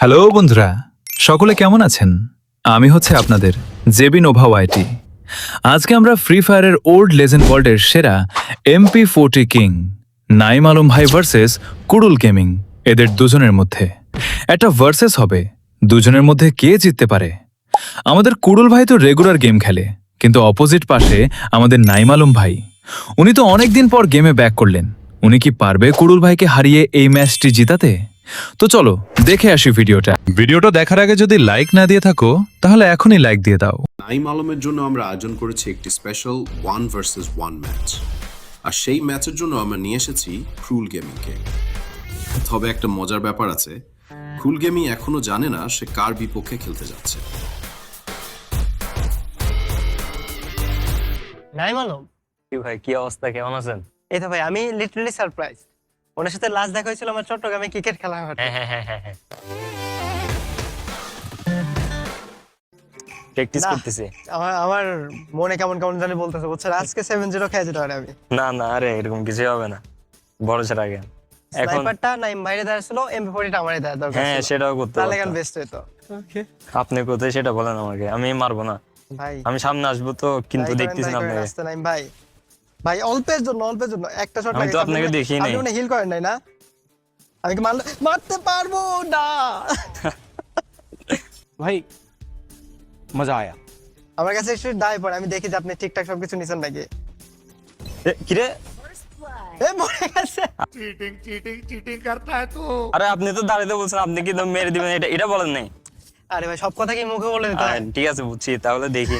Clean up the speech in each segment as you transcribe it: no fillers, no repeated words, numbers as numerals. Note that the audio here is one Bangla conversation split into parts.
হ্যালো বন্ধুরা, সকলে কেমন আছেন? আমি হচ্ছে আপনাদের জেবি নোভা ওয়াইটি। আজকে আমরা ফ্রি ফায়ারের ওল্ড লেজেন্ড ওয়ার্ল্ডের সেরা MP40 কিং নাইম আলম ভাই ভার্সেস কুড়ুল গেমিং, এদের দুজনের মধ্যে একটা ভার্সেস হবে। দুজনের মধ্যে কে জিততে পারে? আমাদের কুড়ুল ভাই তো রেগুলার গেম খেলে, কিন্তু অপোজিট পাশে আমাদের নাইম আলম ভাই, উনি তো অনেকদিন পর গেমে ব্যাক করলেন। উনি কি পারবে কুড়ুল ভাইকে হারিয়ে এই ম্যাচটি জিতাতে? তো চলো দেখে আসি ভিডিওটা দেখার আগে যদি লাইক না দিয়ে থাকো তাহলে এখনই লাইক দিয়ে দাও। নাইম আলমের জন্য আমরা আয়োজন করেছি একটি স্পেশাল 1 ভার্সেস 1 ম্যাচ, আর সেই ম্যাচের জন্য আমরা নিয়ে এসেছি ক্রুল গেমিংকে। তবে একটা মজার ব্যাপার আছে, ক্রুল গেমিং এখনো জানে না সে কার বিপক্ষে খেলতে যাচ্ছে। নাইম আলম, কি ভাই, কি অবস্থা, কেমন আছেন? এই তো ভাই আমি লিটারালি সারপ্রাইজ। ওনার সাথে লাস্ট দেখা হয়েছিল আমার চট্টগ্রামে ক্রিকেট খেলা মাঠে। হ্যাঁ প্র্যাকটিস না, করতেছি। আমার মনে কেমন কেমন জানি বলতেছে, বুঝছেন? আজকে 7-0 খেয়ে যেতে পারে আমি। না আরে এরকম কিছু হবে না, বড় ছেড়ে আগে এখন। স্নাইপারটা নাইম ভাইরে দেওয়া ছিল, MP40টা আমারই দেওয়া দরকার হ্যাঁ ছিল। সেটাও করতে তাহলে পারতাম। কেন বেস্ট হইতো। ওকে আপনি কোথায় সেটা বলেন আমাকে, আমি মারবো না। ভাই, আমি সামনে আসবো তো, কিন্তু দেখতেছি না আপনাকে। রাস্তা নাইম ভাই, ভাই অল্পের জন্য একটা শট আমি তো আপনাকে দেখি নাই। আপনি মনে হিল করেন নাই না? আমি কি মারতে পারবো না? भाई मजा आया। আমার কাছে একটু দায় পড়ে, আমি দেখি যে আপনি ঠিকঠাক সবকিছু নিছেন নাকি। কিরে, এ মরে গেছে। আরে আপনি তো দাঁড়াতে বলছেন, আপনি কি দম মেরে দিবেন, এটা বলেন নাই। আরে ভাই, সব কথা কি মুখে বলে দিতে হয়? ঠিক আছে বুঝছি, তাহলে দেখি।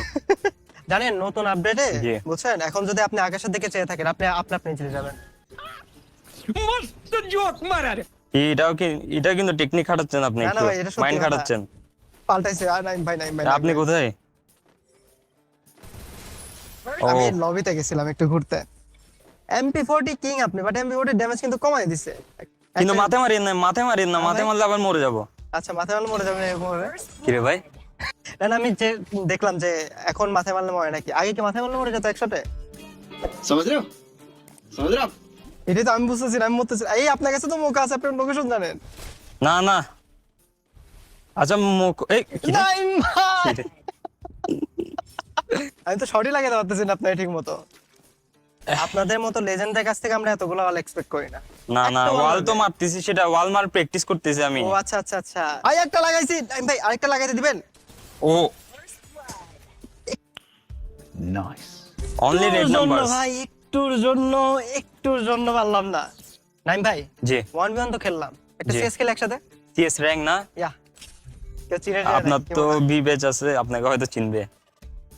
জানেন নতুন আপডেটে, জি। বুঝছেন, এখন যদি আপনি আকাশের দিকে চেয়ে থাকেন, আপনি আপনি চলে যাবেন। এটা কিন্তু টেকনিক খাটাচ্ছেন আপনি, না, একটু ভাই, এটা সত্যি মাইন্ড কথা। খাটাচ্ছেন। পাল্টাইছে। আর নাইম ভাই, আপনি কোথায়? আমি ও লবিতে গেছিলাম একটু ঘুরতে। MP40 কিং আপনি, বাট MP40 ড্যামেজ কিন্তু কমাই দিছে। কিন্তু মাথা মারিয়েন না, মাথা মারলে আবার মরে যাবো। আচ্ছা, মাথায় মারলে মরে যাবেন এরকম হবে? কিরে ভাই, না না, আমি যে দেখলাম যে এখন মাথায় মারলে মরে নাকি, আগে কি মাথায় মারলে মরে যেত 100-তে? समझ रहे हो समझ रहे हो आप? এটাই তো আমি বুঝতেছি না, আমি মরতেছি। এই আপনার কাছে তো মুখ আছে, আপনার লোকেশন জানেন। না আচ্ছা এই কি রে? নাইম ভাই, আমি তো শর্টই লাগাতে পারতেছি না আপনার ঠিক মতো। আপনাদের মতো লেজেন্ডের কাছ থেকে আমরা এতগুলো ওয়াল এক্সপেক্ট করি না। না একটা wall ওয়াল তো লাগবে। মারতেছি, সেটা ওয়াল মার প্র্যাকটিস করতেছি আমি। ও আচ্ছা। ভাই একটা লাগাইছি, নাইম ভাই আরেকটা লাগাইতে দিবেন? ও অনলি রেড একটুর জন্য নাম্বার। ভাই, একটুর জন্য পারলাম না। নাইম ভাই, জি 1v1 তো খেললাম, একটা জি। সিএস খেলে একসাথে। সিএস র‍্যাঙ্ক না? ইয়া, কেউ চিনে টিনে আপনার নাই, কি তো মনে হয়? বি ব্যাচ আছে, আপনাকে হয়তো চিনবে।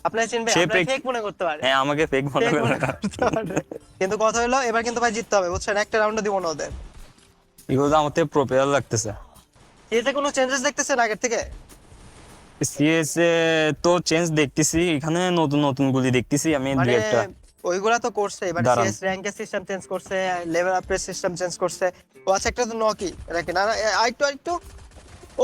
আপনারা চিনবে, সে আপনারা fake- ফেক মনে করতে পারে। হ্যাঁ আমাকে ফেক মনে Fake মনে করে। করতে পারে। কিন্তু কথা হলো এবার কিন্তু ভাই জিততে হবে, বুঝছেন? একটা রাউন্ডও দিব না ওদের। এগুলো তো আমার থেকে প্রো প্লেয়ার লাগতেছে। এতে কোনো চেঞ্জেস দেখতেছেন আগের থেকে? সিএস এ তো চেঞ্জ দেখতেছি, এখানে নতুন গুলি দেখতেছি আমি মানে দুই একটা। ওইগুলা তো করছে, এবার দাঁড়ান। সিএস র‍্যাঙ্কের সিস্টেম চেঞ্জ করছে, লেভেল আপের সিস্টেম চেঞ্জ করছে। ও আচ্ছা, একটা তো নকি নাকি না? আরেকটু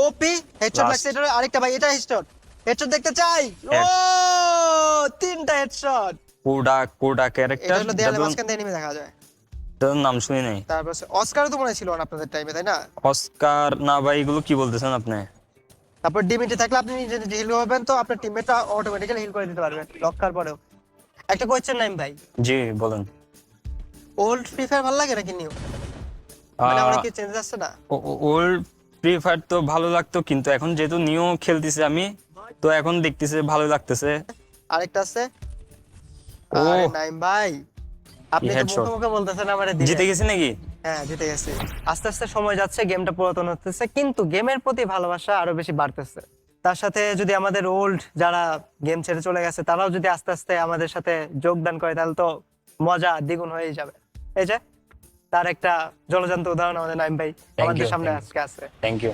ওপি হেডশট Last. লাগছে, এটা আরেকটা ভাই, এটা হেডশট দেখতে চাই। ও Head. তিনটা হেডশট। কোডা এটা ক্যারেক্টার, হলো দেয়ালে মাঝখান থেকে এনিমি দেখা যায়। তার নাম শুনি নাই। তারপর অস্কারও তো মনে হয় ছিল না আপনাদের টাইমে, তাই না? অস্কার না ভাই, এগুলো কি বলতেছেন আপনি? তারপর ডিমিটি থাকলে আপনি নিজে নিজে হিল করবেন, তো আপনার টিমমেটটা অটোমেটিক্যালি হিল করে দিতে পারবেন লক্কার পরেও। একটা কোয়েশ্চেন নাইম ভাই, জি বলেন। ওল্ড ফ্রি ফায়ার ভালো লাগে নাকি নিউ? মানে অনেক কি চেঞ্জ আসছে না? ওল্ড ফ্রি ফায়ার তো ভালো লাগতো, কিন্তু এখন যেহেতু নিউ খেলতেছি আমি, তো এখন দেখতেছি ভালো লাগতেছে। আরেকটা আছে। ও। আরে নাইম ভাই, আপনি তো headshot। মুখে মুখে বলতেছেন আমারে জিতে গেছি নাকি? হ্যাঁ, জিতে গেছি। আস্তে আস্তে সময় যাচ্ছে, গেমটা পুরাতন হতেছে, কিন্তু গেমের প্রতি ভালোবাসা আরো বেশি বাড়তেছে। তার সাথে যদি আমাদের ওল্ড যারা গেম ছেড়ে চলে গেছে, তারাও যদি আস্তে আস্তে আমাদের সাথে যোগদান করে, তাহলে তো মজা দ্বিগুণ হয়ে যাবে। এই যে তার একটা জলজান্ত উদাহরণ আমাদের নাইম ভাই আমাদের you, সামনে thank you. আজকে আছে। Thank you.